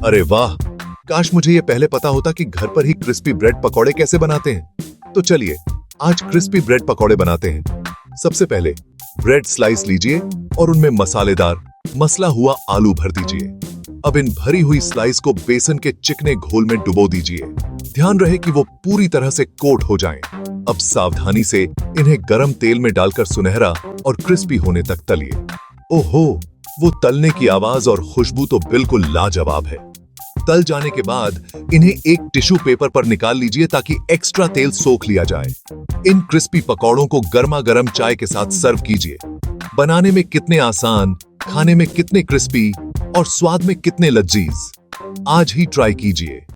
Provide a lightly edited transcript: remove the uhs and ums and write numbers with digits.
अरे वाह, काश मुझे ये पहले पता होता कि घर पर ही क्रिस्पी ब्रेड पकौड़े कैसे बनाते हैं। तो चलिए आज क्रिस्पी ब्रेड पकौड़े बनाते हैं। सबसे पहले ब्रेड स्लाइस लीजिए और उनमें मसालेदार मसला हुआ आलू भर दीजिए। अब इन भरी हुई स्लाइस को बेसन के चिकने घोल में डुबो दीजिए। ध्यान रहे कि वो पूरी तरह से कोट हो जाएं। अब सावधानी से इन्हें गरम तेल में डालकर सुनहरा और क्रिस्पी होने तक तलिए। ओहो, वो तलने की आवाज और खुशबू तो बिल्कुल लाजवाब है। तल जाने के बाद इन्हें एक टिश्यू पेपर पर निकाल लीजिए ताकि एक्स्ट्रा तेल सोख लिया जाए। इन क्रिस्पी पकौड़ों को गर्मा गर्म चाय के साथ सर्व कीजिए। बनाने में कितने आसान, खाने में कितने क्रिस्पी और स्वाद में कितने लजीज। आज ही ट्राई कीजिए।